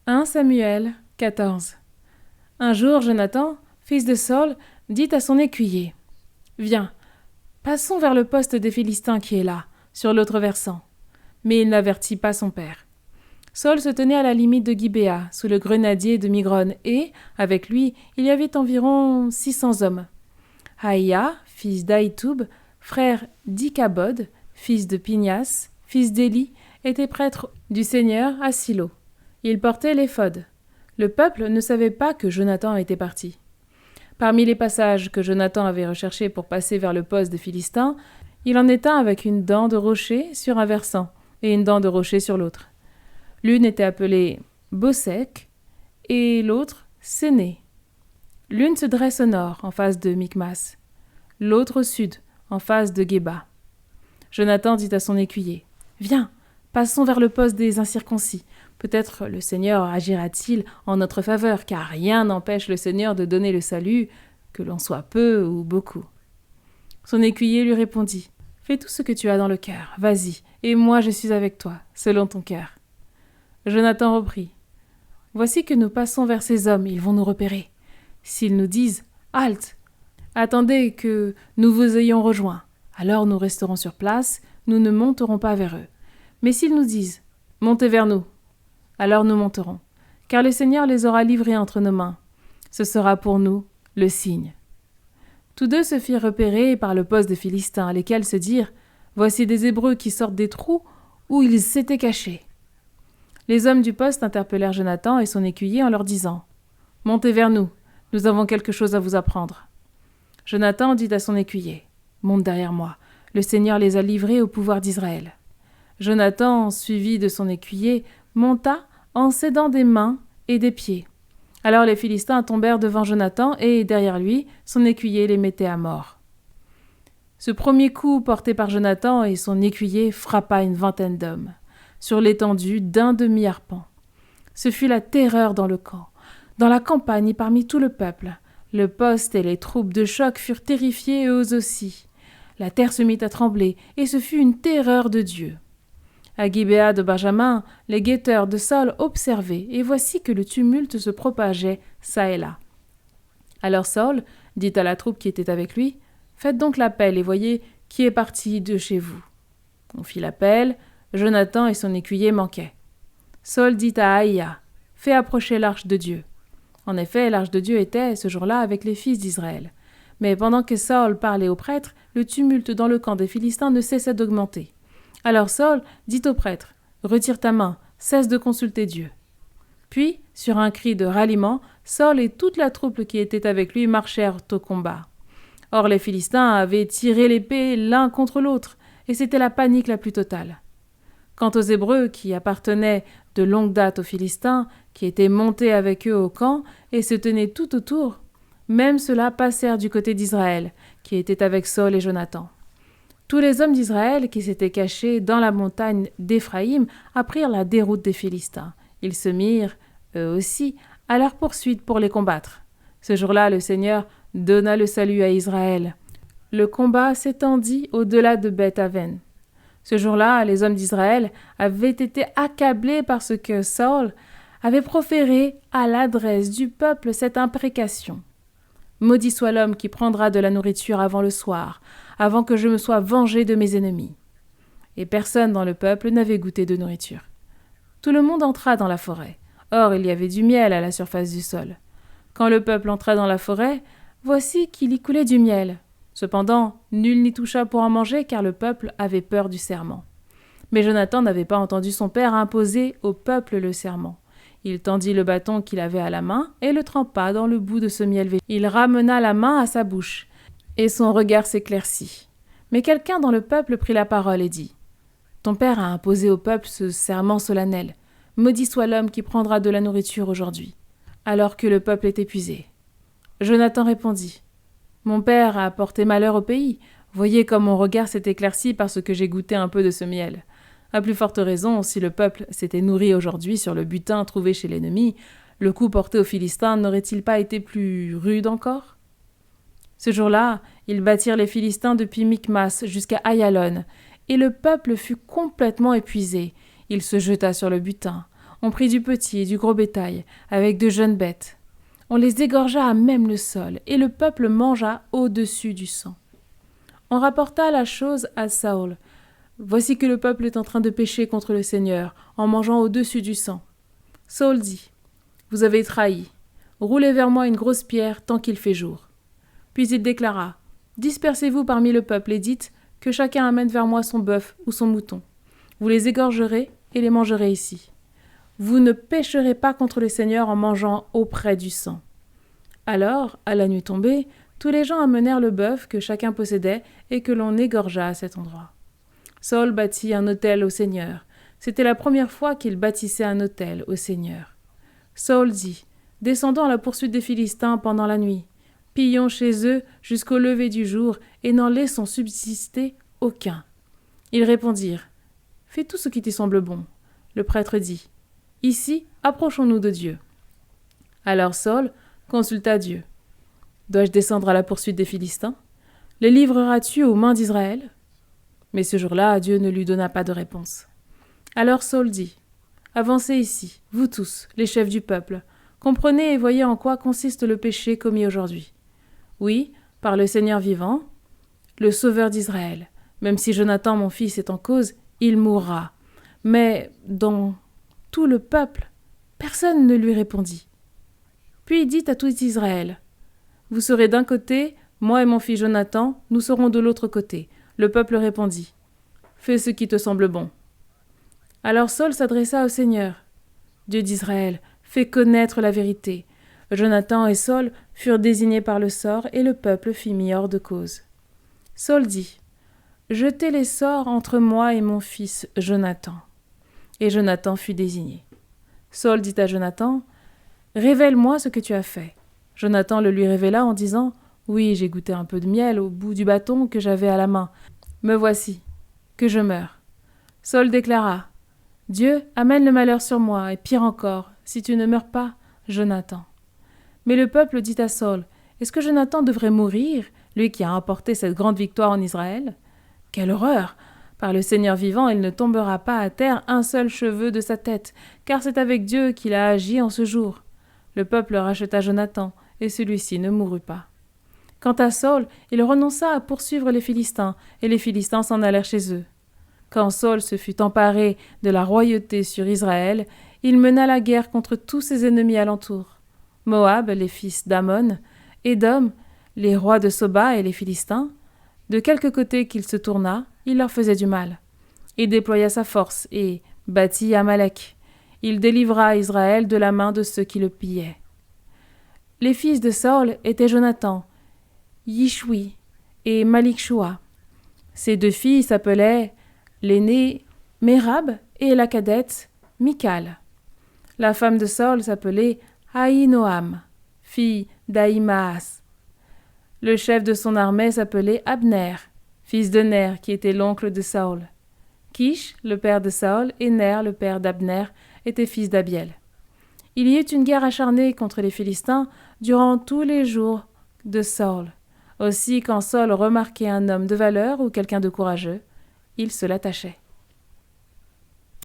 1 Samuel 14. Un jour, Jonathan, fils de Saul, dit à son écuyer : « Viens, passons vers le poste des Philistins qui est là, sur l'autre versant. » Mais il n'avertit pas son père. Saul se tenait à la limite de Gibéa, sous le grenadier de Migron, et, avec lui, il y avait environ 600 hommes. Aïa, fils d'Aïtoub, frère d'Ikabod, fils de Pinias, fils d'Éli, était prêtre du Seigneur à Silo. Il portait l'éphod. Le peuple ne savait pas que Jonathan était parti. Parmi les passages que Jonathan avait recherchés pour passer vers le poste des Philistins, il en est un avec une dent de rocher sur un versant et une dent de rocher sur l'autre. L'une était appelée Bosek et l'autre Séné. L'une se dresse au nord, en face de Michmas, l'autre au sud, en face de Géba. Jonathan dit à son écuyer : « Viens, passons vers le poste des incirconcis. Peut-être le Seigneur agira-t-il en notre faveur, car rien n'empêche le Seigneur de donner le salut, que l'on soit peu ou beaucoup. » Son écuyer lui répondit : « Fais tout ce que tu as dans le cœur, vas-y, et moi je suis avec toi, selon ton cœur. » Jonathan reprit : « Voici que nous passons vers ces hommes, ils vont nous repérer. S'ils nous disent : Halte, attendez que nous vous ayons rejoints, alors nous resterons sur place, nous ne monterons pas vers eux. Mais s'ils nous disent : Montez vers nous, alors nous monterons, car le Seigneur les aura livrés entre nos mains. Ce sera pour nous le signe. » Tous deux se firent repérer par le poste des Philistins, lesquels se dirent : « Voici des Hébreux qui sortent des trous où ils s'étaient cachés. » Les hommes du poste interpellèrent Jonathan et son écuyer en leur disant : « Montez vers nous, nous avons quelque chose à vous apprendre. » Jonathan dit à son écuyer : « Monte derrière moi, le Seigneur les a livrés au pouvoir d'Israël. » Jonathan, suivi de son écuyer, monta en s'aidant des mains et des pieds. Alors les Philistins tombèrent devant Jonathan et, derrière lui, son écuyer les mettait à mort. Ce premier coup porté par Jonathan et son écuyer frappa une vingtaine d'hommes, sur l'étendue d'un demi-arpent. Ce fut la terreur dans le camp, dans la campagne et parmi tout le peuple. Le poste et les troupes de choc furent terrifiés eux aussi. La terre se mit à trembler, et ce fut une terreur de Dieu. À Gibéa de Benjamin, les guetteurs de Saul observaient, et voici que le tumulte se propageait çà et là. Alors Saul dit à la troupe qui était avec lui : « Faites donc l'appel et voyez qui est parti de chez vous. » On fit l'appel, Jonathan et son écuyer manquaient. Saul dit à Aïa : « Fais approcher l'arche de Dieu. » En effet, l'arche de Dieu était, ce jour-là, avec les fils d'Israël. Mais pendant que Saul parlait aux prêtres, le tumulte dans le camp des Philistins ne cessait d'augmenter. Alors Saul dit au prêtre : « Retire ta main, cesse de consulter Dieu. » Puis, sur un cri de ralliement, Saul et toute la troupe qui était avec lui marchèrent au combat. Or les Philistins avaient tiré l'épée l'un contre l'autre, et c'était la panique la plus totale. Quant aux Hébreux, qui appartenaient de longue date aux Philistins, qui étaient montés avec eux au camp et se tenaient tout autour, même ceux-là passèrent du côté d'Israël, qui était avec Saul et Jonathan. Tous les hommes d'Israël qui s'étaient cachés dans la montagne d'Éphraïm apprirent la déroute des Philistins. Ils se mirent, eux aussi, à leur poursuite pour les combattre. Ce jour-là, le Seigneur donna le salut à Israël. Le combat s'étendit au-delà de Beth-Aven. Ce jour-là, les hommes d'Israël avaient été accablés parce que Saul avait proféré à l'adresse du peuple cette imprécation : « Maudit soit l'homme qui prendra de la nourriture avant le soir, avant que je me sois vengé de mes ennemis. » Et personne dans le peuple n'avait goûté de nourriture. Tout le monde entra dans la forêt. Or, il y avait du miel à la surface du sol. Quand le peuple entra dans la forêt, voici qu'il y coulait du miel. Cependant, nul n'y toucha pour en manger, car le peuple avait peur du serment. Mais Jonathan n'avait pas entendu son père imposer au peuple le serment. Il tendit le bâton qu'il avait à la main et le trempa dans le bout de ce miel végétal. Il ramena la main à sa bouche, et son regard s'éclaircit. Mais quelqu'un dans le peuple prit la parole et dit : « Ton père a imposé au peuple ce serment solennel. Maudit soit l'homme qui prendra de la nourriture aujourd'hui. » Alors que le peuple est épuisé. Jonathan répondit : « Mon père a apporté malheur au pays. Voyez comme mon regard s'est éclairci parce que j'ai goûté un peu de ce miel. À plus forte raison, si le peuple s'était nourri aujourd'hui sur le butin trouvé chez l'ennemi, le coup porté aux Philistins n'aurait-il pas été plus rude encore ? » Ce jour-là, ils battirent les Philistins depuis Michmas jusqu'à Ayalon, et le peuple fut complètement épuisé. Il se jeta sur le butin. On prit du petit et du gros bétail, avec de jeunes bêtes. On les égorgea à même le sol, et le peuple mangea au-dessus du sang. On rapporta la chose à Saül. Voici que le peuple est en train de pécher contre le Seigneur, en mangeant au-dessus du sang. Saül dit, vous avez trahi. Roulez vers moi une grosse pierre tant qu'il fait jour. Puis il déclara, dispersez-vous parmi le peuple et dites que chacun amène vers moi son bœuf ou son mouton. Vous les égorgerez et les mangerez ici. Vous ne pécherez pas contre le Seigneur en mangeant auprès du sang. Alors, à la nuit tombée, tous les gens amenèrent le bœuf que chacun possédait et que l'on égorgea à cet endroit. Saül bâtit un autel au Seigneur. C'était la première fois qu'il bâtissait un autel au Seigneur. Saül dit, descendons à la poursuite des Philistins pendant la nuit. Pillons chez eux jusqu'au lever du jour et n'en laissons subsister aucun. Ils répondirent, fais tout ce qui te semble bon. Le prêtre dit, ici, approchons-nous de Dieu. Alors Saül consulta Dieu. Dois-je descendre à la poursuite des Philistins? Les livreras-tu aux mains d'Israël? Mais ce jour-là, Dieu ne lui donna pas de réponse. Alors Saül dit, avancez ici, vous tous, les chefs du peuple, comprenez et voyez en quoi consiste le péché commis aujourd'hui. Oui, par le Seigneur vivant, le Sauveur d'Israël, même si Jonathan, mon fils, est en cause, il mourra. Mais dans tout le peuple, personne ne lui répondit. Puis il dit à tout Israël, vous serez d'un côté, moi et mon fils Jonathan, nous serons de l'autre côté. Le peuple répondit, fais ce qui te semble bon. Alors Saül s'adressa au Seigneur. Dieu d'Israël, fais connaître la vérité. Jonathan et Saül furent désignés par le sort et le peuple fut mis hors de cause. Saül dit, jetez les sorts entre moi et mon fils Jonathan. Et Jonathan fut désigné. Saül dit à Jonathan, révèle-moi ce que tu as fait. Jonathan le lui révéla en disant, oui, j'ai goûté un peu de miel au bout du bâton que j'avais à la main. Me voici, que je meurs. Saül déclara, Dieu amène le malheur sur moi, et pire encore, si tu ne meurs pas, Jonathan. Mais le peuple dit à Saül, est-ce que Jonathan devrait mourir, lui qui a emporté cette grande victoire en Israël? Quelle horreur! Par le Seigneur vivant, il ne tombera pas à terre un seul cheveu de sa tête, car c'est avec Dieu qu'il a agi en ce jour. Le peuple racheta Jonathan, et celui-ci ne mourut pas. Quant à Saül, il renonça à poursuivre les Philistins, et les Philistins s'en allèrent chez eux. Quand Saül se fut emparé de la royauté sur Israël, il mena la guerre contre tous ses ennemis alentour. Moab, les fils d'Ammon, Édom, les rois de Soba et les Philistins. De quelque côté qu'il se tourna, il leur faisait du mal. Il déploya sa force et battit Amalek. Il délivra Israël de la main de ceux qui le pillaient. Les fils de Saül étaient Jonathan, Yishwi et Malikshua. Ces deux filles s'appelaient l'aînée Mérab et la cadette Michal. La femme de Saül s'appelait Ahinoam, fille d'Ahimaas. Le chef de son armée s'appelait Abner, fils de Ner, qui était l'oncle de Saül. Kish, le père de Saül, et Ner, le père d'Abner, étaient fils d'Abiel. Il y eut une guerre acharnée contre les Philistins durant tous les jours de Saül. Aussi, quand Saül remarquait un homme de valeur ou quelqu'un de courageux, il se l'attachait.